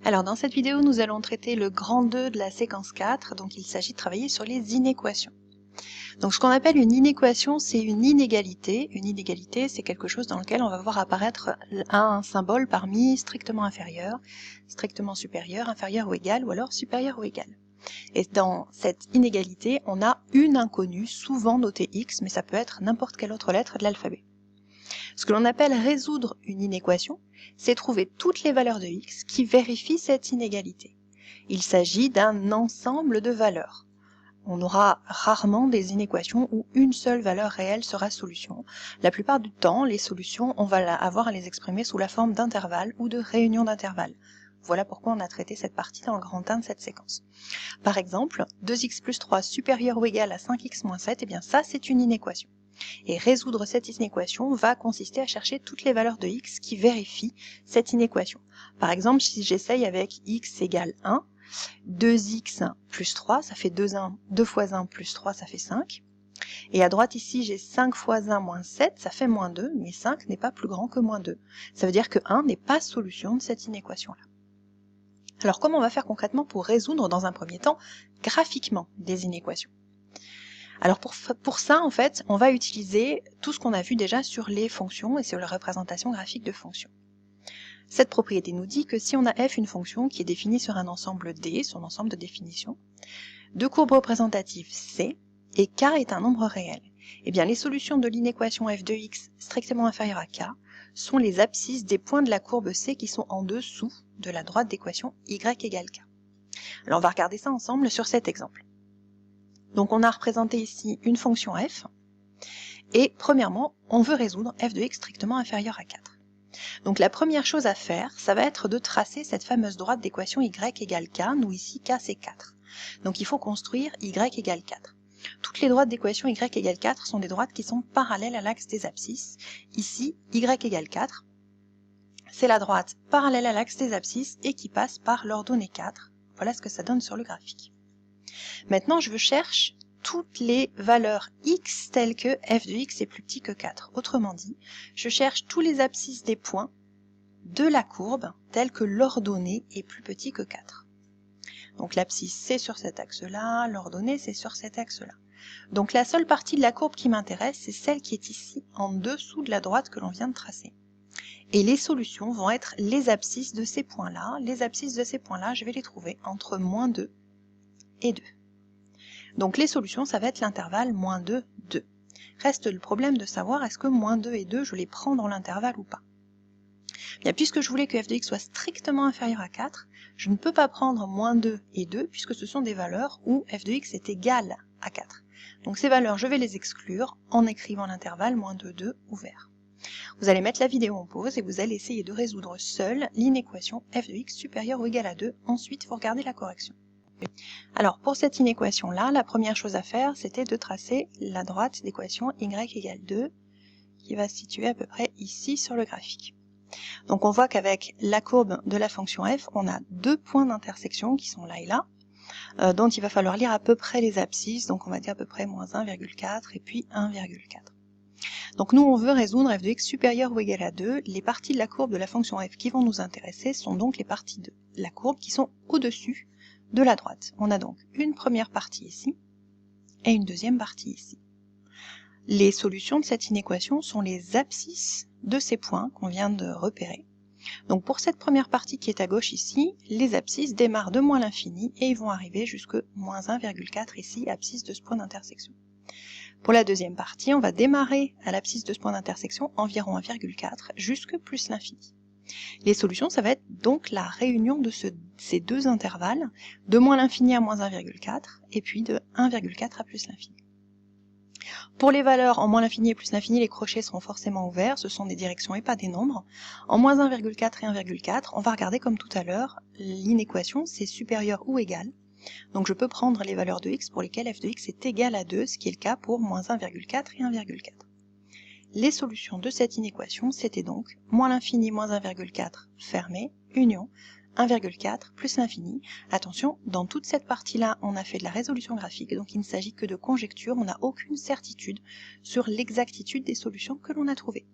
Alors dans cette vidéo, nous allons traiter le grand 2 de la séquence 4, donc il s'agit de travailler sur les inéquations. Donc ce qu'on appelle une inéquation, c'est une inégalité. Une inégalité, c'est quelque chose dans lequel on va voir apparaître un symbole parmi strictement inférieur, strictement supérieur, inférieur ou égal, ou alors supérieur ou égal. Et dans cette inégalité, on a une inconnue, souvent notée x, mais ça peut être n'importe quelle autre lettre de l'alphabet. Ce que l'on appelle résoudre une inéquation, c'est trouver toutes les valeurs de x qui vérifient cette inégalité. Il s'agit d'un ensemble de valeurs. On aura rarement des inéquations où une seule valeur réelle sera solution. La plupart du temps, les solutions, on va avoir à les exprimer sous la forme d'intervalles ou de réunions d'intervalles. Voilà pourquoi on a traité cette partie dans le grand 1 de cette séquence. Par exemple, 2x plus 3 supérieur ou égal à 5x moins 7, eh bien ça c'est une inéquation. Et résoudre cette inéquation va consister à chercher toutes les valeurs de x qui vérifient cette inéquation. Par exemple, si j'essaye avec x égale 1, 2x plus 3, ça fait 2 fois 1 plus 3, ça fait 5. Et à droite ici, j'ai 5 fois 1 moins 7, ça fait moins 2, mais 5 n'est pas plus grand que moins 2. Ça veut dire que 1 n'est pas solution de cette inéquation-là. Alors comment on va faire concrètement pour résoudre dans un premier temps graphiquement des inéquations ? Alors pour ça, en fait, on va utiliser tout ce qu'on a vu déjà sur les fonctions et sur la représentation graphique de fonctions. Cette propriété nous dit que si on a f une fonction qui est définie sur un ensemble D, son ensemble de définition, de courbes représentatives C, et K est un nombre réel, eh bien les solutions de l'inéquation f de x strictement inférieure à K sont les abscisses des points de la courbe C qui sont en dessous de la droite d'équation y égale K. Alors on va regarder ça ensemble sur cet exemple. Donc on a représenté ici une fonction f, et premièrement, on veut résoudre f de x strictement inférieur à 4. Donc la première chose à faire, ça va être de tracer cette fameuse droite d'équation y égale k, nous ici k c'est 4. Donc il faut construire y égale 4. Toutes les droites d'équation y égale 4 sont des droites qui sont parallèles à l'axe des abscisses. Ici, y égale 4, c'est la droite parallèle à l'axe des abscisses et qui passe par l'ordonnée 4. Voilà ce que ça donne sur le graphique. Maintenant, je cherche toutes les valeurs x telles que f de x est plus petit que 4. Autrement dit, je cherche tous les abscisses des points de la courbe tels que l'ordonnée est plus petit que 4. Donc l'abscisse c'est sur cet axe-là, l'ordonnée c'est sur cet axe-là. Donc la seule partie de la courbe qui m'intéresse, c'est celle qui est ici en dessous de la droite que l'on vient de tracer. Et les solutions vont être les abscisses de ces points-là. Les abscisses de ces points-là, je vais les trouver entre moins 2 et 2. Donc les solutions, ça va être l'intervalle moins 2, 2. Reste le problème de savoir est-ce que moins 2 et 2, je les prends dans l'intervalle ou pas. Bien, puisque je voulais que f de x soit strictement inférieur à 4, je ne peux pas prendre moins 2 et 2 puisque ce sont des valeurs où f de x est égal à 4. Donc ces valeurs, je vais les exclure en écrivant l'intervalle moins 2, 2 ouvert. Vous allez mettre la vidéo en pause et vous allez essayer de résoudre seul l'inéquation f de x supérieur ou égal à 2. Ensuite, vous regardez la correction. Alors pour cette inéquation-là, la première chose à faire, c'était de tracer la droite d'équation y égale 2, qui va se situer à peu près ici sur le graphique. Donc on voit qu'avec la courbe de la fonction f, on a deux points d'intersection qui sont là et là, dont il va falloir lire à peu près les abscisses, donc on va dire à peu près moins 1,4 et puis 1,4. Donc nous on veut résoudre f de x supérieur ou égal à 2, les parties de la courbe de la fonction f qui vont nous intéresser sont donc les parties de la courbe qui sont au-dessus de la droite. On a donc une première partie ici et une deuxième partie ici. Les solutions de cette inéquation sont les abscisses de ces points qu'on vient de repérer. Donc pour cette première partie qui est à gauche ici, les abscisses démarrent de moins l'infini et ils vont arriver jusque moins 1,4 ici, abscisse de ce point d'intersection. Pour la deuxième partie, on va démarrer à l'abscisse de ce point d'intersection environ 1,4 jusque plus l'infini. Les solutions, ça va être donc la réunion de ces deux intervalles, de moins l'infini à moins 1,4 et puis de 1,4 à plus l'infini. Pour les valeurs en moins l'infini et plus l'infini, les crochets seront forcément ouverts, ce sont des directions et pas des nombres. En moins 1,4 et 1,4, on va regarder comme tout à l'heure, l'inéquation c'est supérieur ou égal. Donc je peux prendre les valeurs de x pour lesquelles f de x est égal à 2, ce qui est le cas pour moins 1,4 et 1,4. Les solutions de cette inéquation, c'était donc moins l'infini moins 1,4 fermé, union, 1,4 plus l'infini. Attention, dans toute cette partie-là, on a fait de la résolution graphique, donc il ne s'agit que de conjecture, on n'a aucune certitude sur l'exactitude des solutions que l'on a trouvées.